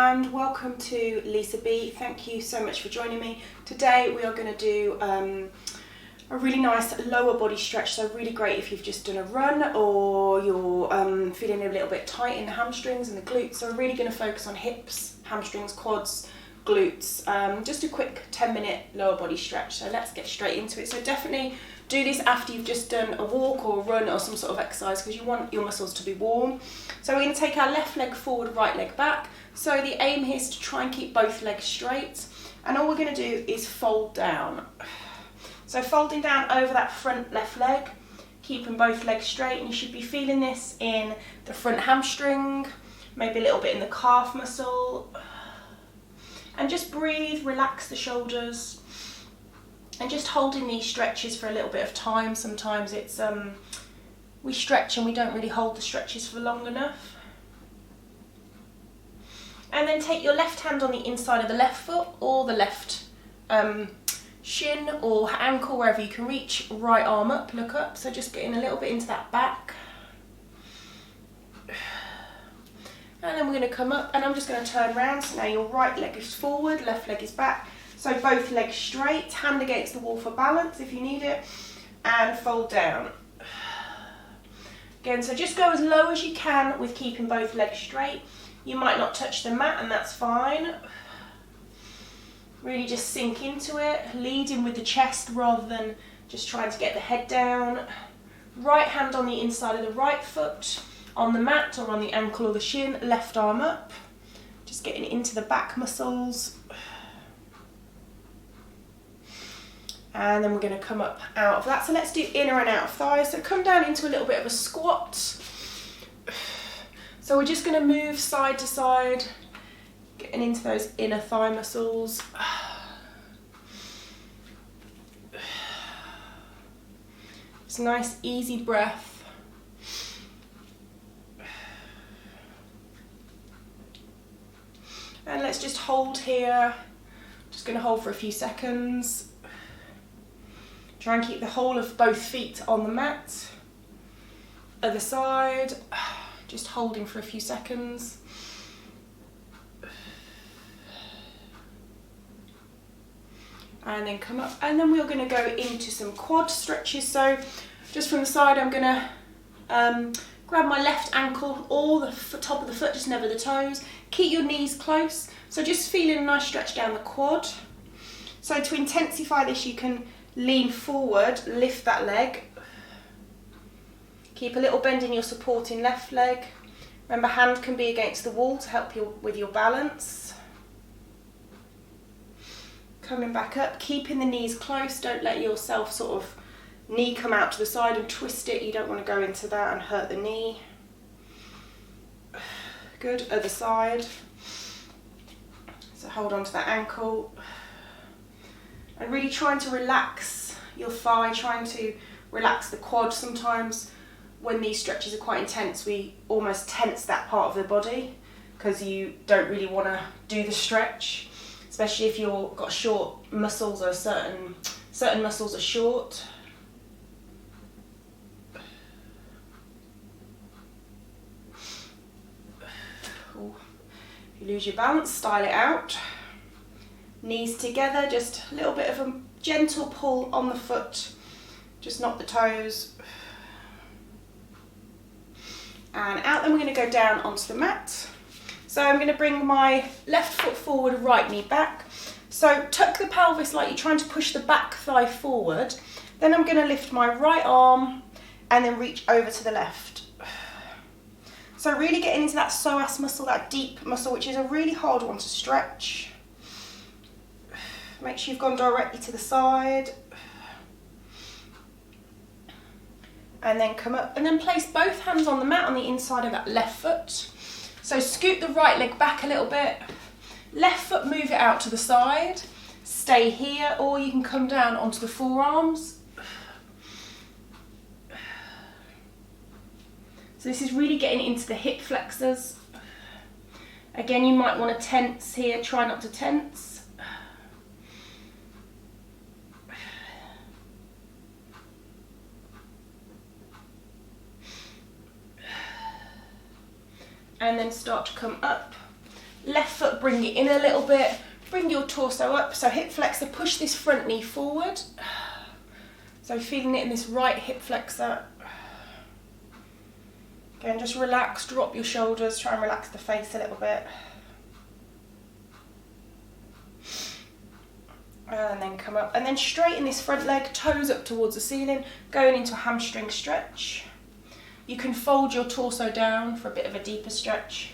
and welcome to Lisa B. Thank you so much for joining me. Today we are going to do a really nice lower body stretch, so really great if you've just done a run or you're feeling a little bit tight in the hamstrings and the glutes. So we're really going to focus on hips, hamstrings, quads, glutes, just a quick 10-minute lower body stretch. So let's get straight into it. So definitely do this after you've just done a walk or a run or some sort of exercise because you want your muscles to be warm. So we're going to take our left leg forward, right leg back. So the aim here is to try and keep both legs straight, and all we're going to do is fold down. So folding down over that front left leg, keeping both legs straight, and you should be feeling this in the front hamstring, maybe a little bit in the calf muscle. And just breathe, relax the shoulders, and just holding these stretches for a little bit of time. Sometimes it's we stretch and we don't really hold the stretches for long enough. And then take your left hand on the inside of the left foot or the left shin or ankle, wherever you can reach. Right arm up, look up. So just getting a little bit into that back. And then we're going to come up, and I'm just going to turn around. So now your right leg is forward, left leg is back. So both legs straight, hand against the wall for balance if you need it, and fold down. Again, so just go as low as you can with keeping both legs straight. You might not touch the mat, and that's fine. Really just sink into it, leading with the chest rather than just trying to get the head down. Right hand on the inside of the right foot, on the mat or on the ankle or the shin, left arm up, just getting into the back muscles. And then we're going to come up out of that. So let's do inner and outer thighs. So come down into a little bit of a squat. So we're just going to move side to side, getting into those inner thigh muscles. It's a nice easy breath. And let's just hold here. Just going to hold for a few seconds. Try and keep the whole of both feet on the mat. Other side. Just holding for a few seconds. And then come up. And then we're going to go into some quad stretches. So just from the side, I'm going to grab my left ankle or the top of the foot, just never the toes. Keep your knees close. So just feeling a nice stretch down the quad. So to intensify this, you can lean forward, lift that leg. Keep a little bend in your supporting left leg. Remember, hand can be against the wall to help you with your balance. Coming back up, keeping the knees close. Don't let yourself sort of knee come out to the side and twist it. You don't want to go into that and hurt the knee. Good, other side. So hold on to that ankle. And really trying to relax your thigh, trying to relax the quad. Sometimes when these stretches are quite intense, we almost tense that part of the body because you don't really want to do the stretch, especially if you've got short muscles or certain muscles are short. Ooh. If you lose your balance, style it out. Knees together, just a little bit of a gentle pull on the foot, just not the toes. And out, then we're going to go down onto the mat. So I'm going to bring my left foot forward, right knee back. So tuck the pelvis like you're trying to push the back thigh forward. Then I'm going to lift my right arm and then reach over to the left. So really getting into that psoas muscle, that deep muscle, which is a really hard one to stretch. Make sure you've gone directly to the side. And then come up and then place both hands on the mat on the inside of that left foot. So scoot the right leg back a little bit. Left foot, move it out to the side. Stay here, or you can come down onto the forearms. So this is really getting into the hip flexors. Again, you might want to tense here. Try not to tense. And then start to come up Left foot, bring it in a little bit. Bring your torso up. So hip flexor, push this front knee forward. So feeling it in this right hip flexor. Again, just relax, drop your shoulders, try and relax the face a little bit. And then come up, and then straighten this front leg, toes up towards the ceiling, going into a hamstring stretch. You can fold your torso down for a bit of a deeper stretch.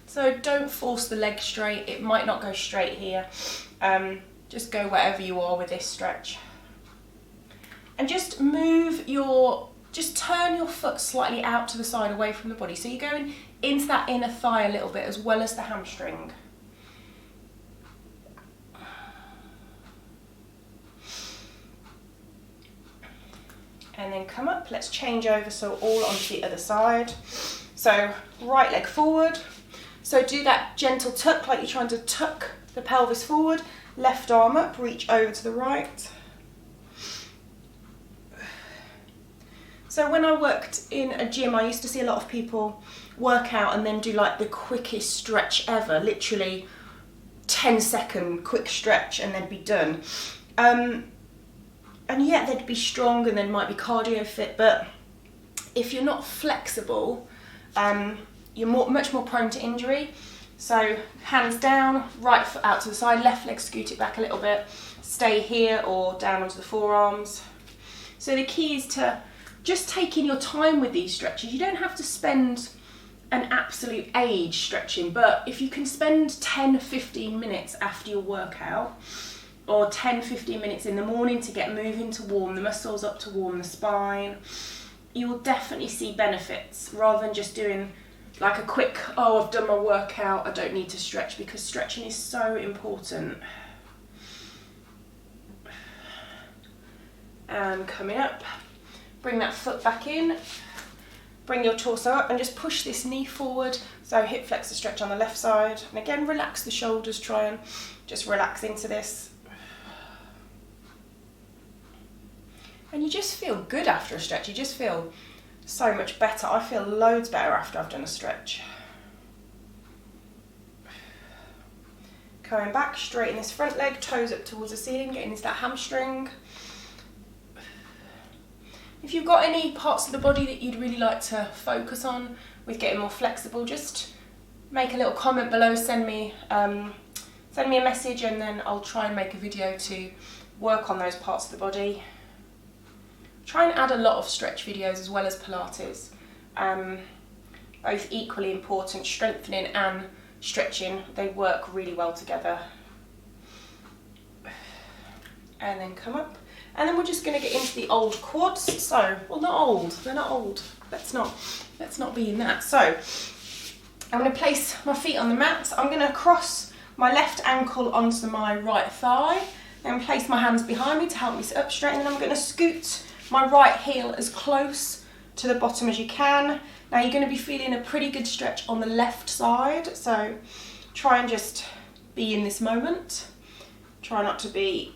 So don't force the leg straight, it might not go straight here. Just go wherever you are with this stretch. And just just turn your foot slightly out to the side away from the body. So you're going into that inner thigh a little bit as well as the hamstring. And then come up, let's change over, so all onto the other side. So right leg forward. So do that gentle tuck, like you're trying to tuck the pelvis forward. Left arm up, reach over to the right. So when I worked in a gym, I used to see a lot of people work out and then do like the quickest stretch ever, literally 10-second quick stretch and then be done. And yeah, they'd be strong and then might be cardio fit, but if you're not flexible, you're much more prone to injury. So hands down, right foot out to the side, left leg scoot it back a little bit, stay here or down onto the forearms. So the key is to just taking your time with these stretches. You don't have to spend an absolute age stretching, but if you can spend 10-15 minutes after your workout, or 10-15 minutes in the morning to get moving, to warm the muscles up, to warm the spine, you will definitely see benefits, rather than just doing like a quick, oh, I've done my workout, I don't need to stretch, because stretching is so important. And coming up, bring that foot back in, bring your torso up and just push this knee forward. So hip flexor stretch on the left side. And again, relax the shoulders, try and just relax into this. And you just feel good after a stretch. You just feel so much better. I feel loads better after I've done a stretch. Coming back, straighten this front leg, toes up towards the ceiling, getting into that hamstring. If you've got any parts of the body that you'd really like to focus on with getting more flexible, just make a little comment below, send me a message, and then I'll try and make a video to work on those parts of the body. Try and add a lot of stretch videos as well as Pilates. Both equally important, strengthening and stretching, they work really well together. And then come up. And then we're just going to get into the old quads. So, well, not old, they're not old. Let's not be in that. So, I'm going to place my feet on the mat. I'm going to cross my left ankle onto my right thigh, then place my hands behind me to help me sit up straight, and then I'm going to scoot my right heel as close to the bottom as you can. Now you're going to be feeling a pretty good stretch on the left side, so try and just be in this moment. Try not to be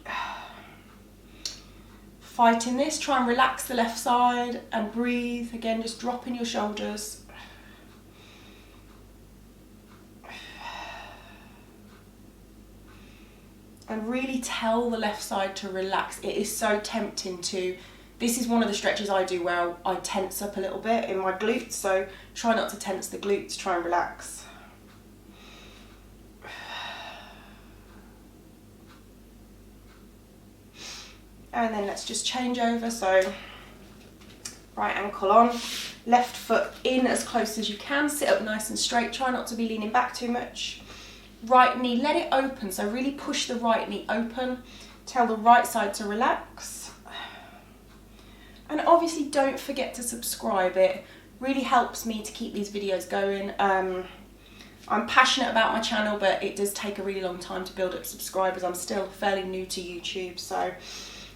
fighting this. Try and relax the left side and breathe. Again, just dropping your shoulders. And really tell the left side to relax. It is so tempting to, this is one of the stretches I do where I tense up a little bit in my glutes, so try not to tense the glutes, try and relax. And then let's just change over, so right ankle on, left foot in as close as you can, sit up nice and straight, try not to be leaning back too much. Right knee, let it open, so really push the right knee open, tell the right side to relax. And obviously don't forget to subscribe, it really helps me to keep these videos going. I'm passionate about my channel, but it does take a really long time to build up subscribers. I'm still fairly new to YouTube, so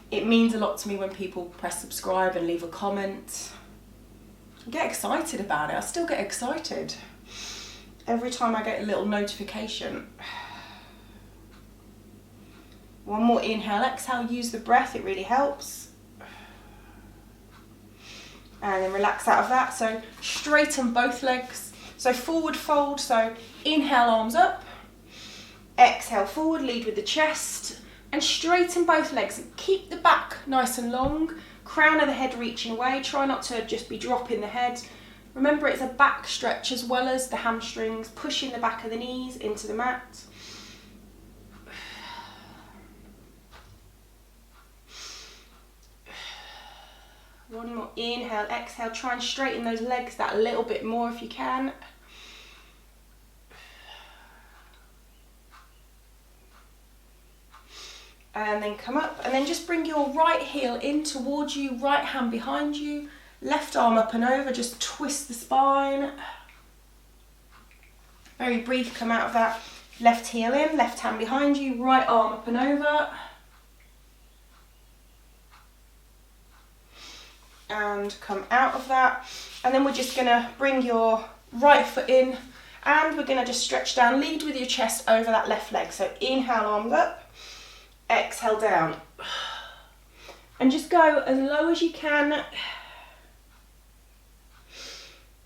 it means a lot to me when people press subscribe and leave a comment. I get excited about it, I still get excited every time I get a little notification. One more inhale, exhale, use the breath, it really helps. and then relax out of that. So straighten both legs. So forward fold, so inhale, arms up. Exhale, forward, lead with the chest. And straighten both legs. Keep the back nice and long. Crown of the head reaching away. Try not to just be dropping the head. Remember, it's a back stretch as well as the hamstrings. Pushing the back of the knees into the mat. One more, inhale, exhale. Try and straighten those legs that a little bit more if you can. And then come up, and then just bring your right heel in towards you, right hand behind you, left arm up and over, just twist the spine. Very brief, come out of that. Left heel in, left hand behind you, right arm up and over. And come out of that. And then we're just gonna bring your right foot in, and we're gonna just stretch down, lead with your chest over that left leg. So inhale, arms up. Exhale down, and just go as low as you can.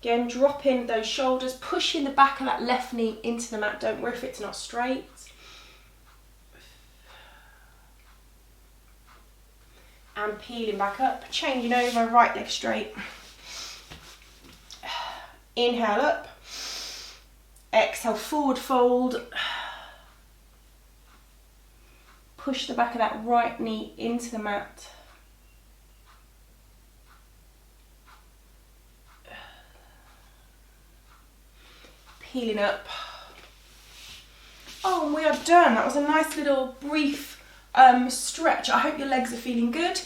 Again, drop in those shoulders, pushing the back of that left knee into the mat. Don't worry if it's not straight. And peeling back up, changing over, right leg straight. Inhale up, exhale, forward fold. Push the back of that right knee into the mat. Peeling up. Oh, and we are done. That was a nice little brief stretch. I hope your legs are feeling good.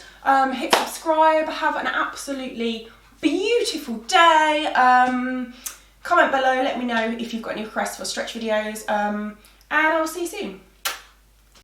Hit subscribe. Have an absolutely beautiful day. Comment below. Let me know if you've got any requests for stretch videos. And I'll see you soon.